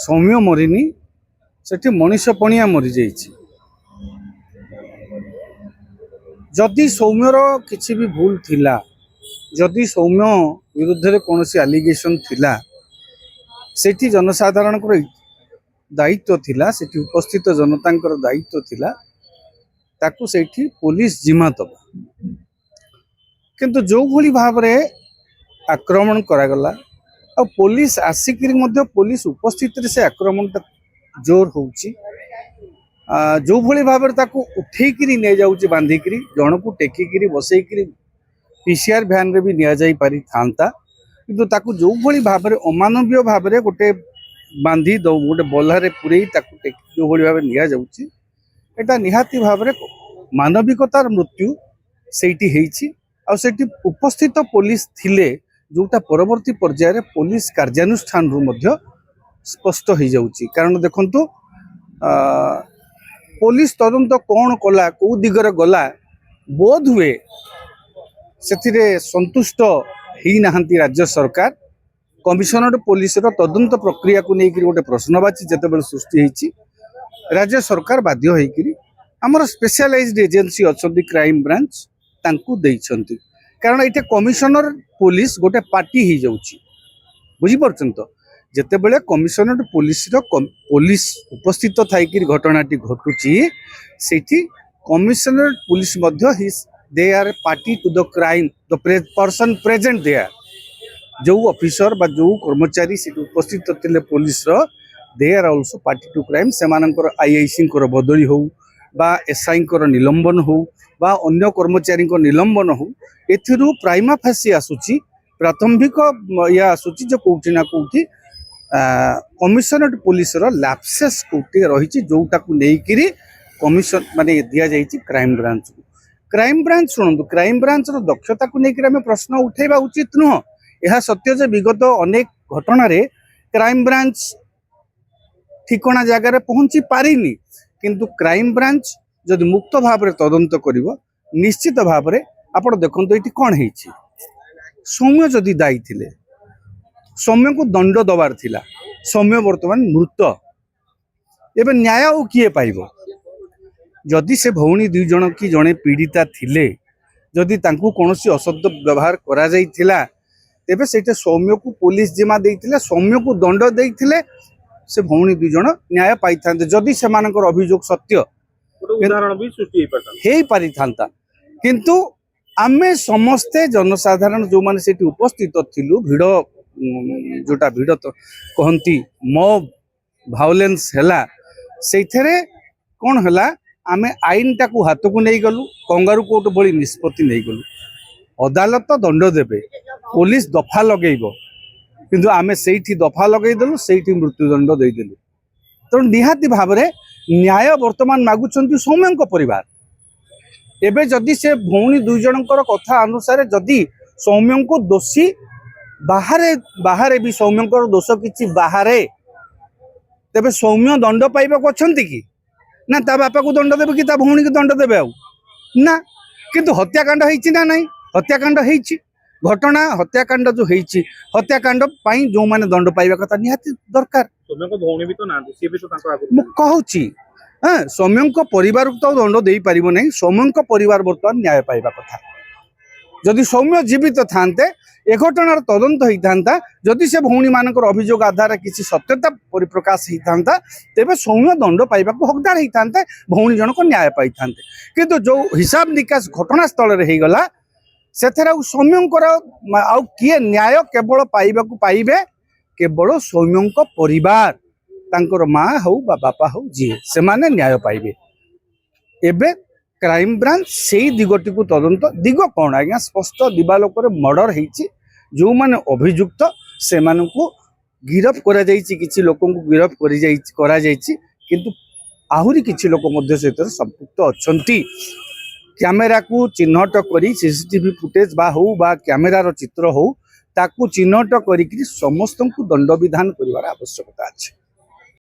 सौम्य मरीनी सेठी मनीष पणिया मरी जाइछि। जदि सौम्यर किछि भी भूल थिला, जदि सौम्य विरुद्ध रे कोनोसी एलिगेशन थिला, सेठी जनसाधारण को दायित्व थिला, सेठी उपस्थित जनतांकर दायित्व थिला ताकू सेठी पुलिस जिम्मा दबा। किंतु जो भली भाव रे आक्रमण करागला आ पुलिस आसिक पुलिस उपस्थित से आक्रमण जोर होउची, जो भली भाव उठेकरी नहीं जाऊँगी बांधिक जन को टेकिकी बसईक पीसीआर भ्यान रे भी निया जाई पारि थांता, किंतु ताकू जो भली भाव अमानवीय भाव गोटे बांधी दो गोटे बल्हारे पुरे जो भली भाव निया जाउची, एटा निहाती भाव मानविकतार मृत्यु सेठी हेइची। आ सेठी उपस्थित पुलिस थिले जोटा परवर्ती पर्यायर पुलिस कार्यानुष्ठान रु मध्य स्पष्ट हो जाउची। कारण देखंतु पुलिस तदंत कौन कला को दिगरे गला बोध हुए से संतुष्ट ही नाहंती राज्य सरकार। कमिशनर पुलिस तदंत प्रक्रिया को लेकर गोटे प्रश्नवाची जिते सृष्टि होती, राज्य सरकार बाध्य होकर आमर स्पेशलाइज्ड एजेंसी अच्छा क्राइम ब्रांच तांकू देइछंती। कारण ये कमिशनर पुलिस गोटे पार्टी हो जाउची, बुझीपारछन तो जिते बड़े कमिशनर पुलिस पुलिस उपस्थित थाइक घटनाटी घटुची सेठी कमिशनर पुलिस मध्य they are party to the crime, the person present there, जो ऑफिसर बा जो कर्मचारी से उपस्थित थे police they are also party to crime. सेमानंकर आईआईसी बदली हो बा एसआई निलंबन हो बा अन्य कर्मचारी निलंबन हो, एथिरु प्राइमा फासी आसुची प्राथमिक या आसुची जो कोठी ना कोठी कमिशनर पुलिस लैप्सेस कोटी रही जोटा को लेकिरी कमिशन माने दिया जाइए क्राइम ब्रांच को। क्राइम ब्रांच शुणु, क्राइम ब्रांच दक्षता को लेकर आम प्रश्न उठेबा उचित नुह। यह सत्य जे विगत अनेक घटना रे क्राइम ब्रांच ठिकना जगार पहुंची पारिनी, किंतु क्राइम ब्रांच जदि मुक्त भाव में तदंत करिवो निश्चित भाव में आपण देखंतु एठी कोन हेछि। सौम्य जदि दायी थिले, सौम्य को दंड दबार थिला, सौम्य वर्तमान मृत, एवं न्याय किए पाइबो? जदि से भौणी दुई जन की जड़े पीड़िता थिले, जदि तांकू कोनोसी असद व्यवहार करा जाइथिला, तेबे सेटा सौम्य को पुलिस जिम्मा देइथिले, सौम्य को दंड देइथिले, से भौणी दुई जन न्याय पाई थांते। जदि सेमानकर अभियोग सत्य उदाहरण भी सृष्टि हेई पारि थांता, किंतु आमे समस्ते जनसाधारण जो माने सेठी उपस्थित थिलु, भिड़ जोटा भिड़ तो कहती मॉब भायोलेंस हैला, सेथरे कोन हैला आमे आईन टाकू हाथ को नहीं गलु, कंगारू कोर्ट भली निष्पत्ति नहीं गलु। अदालत दंड देबे, पुलिस दफा लगेइबो, किंतु आमे सेठी दफा लगेइदेलु, सेठी मृत्युदंड देइदेलु। तो निहाती भाव में न्याय वर्तमान मागुचंती सौम्यंक परिवार। एबे जदि से भौणी दुई जनकर कथा अनुसार जदि सौम्य को दोषी बाहरे बाहरे भी सौम्यंकर दोष किछि बाहरे, तेबे सौम्य दंड पाइबाक अछंती कि ना? ता बापा को दंड देबे कि ता भौणी को दंड देबे आउ ना? किंतु हत्याकांड हेछि ना नहीं? हत्याकांड हेछि, घटना हत्याकांड जो हेछि, हत्याकांड पाई जो माने दंड पाइबा कथा निहाती दरकार। सौम्य को भौणी भी तो ना, सी भी तो तांको आगु मु कहूची हां, सौम्यंक परिवार को तो दंड देई परिबो नहीं। सौम्यंक परिवार वर्तमान न्याय पाइबा कथा। जदि सौम्य जीवित थांते ए घटनार तदंत होई थांता, जदि से भौणी मानकर अभियोग आधार किसी सत्यता परिप्रकाश होई थांता, तेबे सौम्य दंड पाइबा को हकदार होई थांते, भौणी जन को न्याय पाई थांते। किंतु जो हिसाब निकास घटना स्थल रे हेई गला, सेथरा सौम्यंकर आउ किए न्याय केवल पाइबा को पाइबे केवल सौम्यंक परिवार, तांकर माँ हो बा बापा हो जी से माने न्याय पाइबे। एबे क्राइम ब्रांच से दिगटी को तदंत दिग कौन आज्ञा स्पष्ट दिवालोक मर्डर होती, जो माने अभियुक्त से गिरफ करा जाइछि, किछि लोकन को गिरफ करा जाइछि, किंतु आहुरी किछि लोक मध्य सहित संपुक्त अछंती। कैमेरा को चिन्हट करी सीसीटीवी फुटेज बा हो बा कैमेरार चित्र हो ताकू चिन्हट करी समस्त को दंड विधान करिवार आवश्यकता अछि।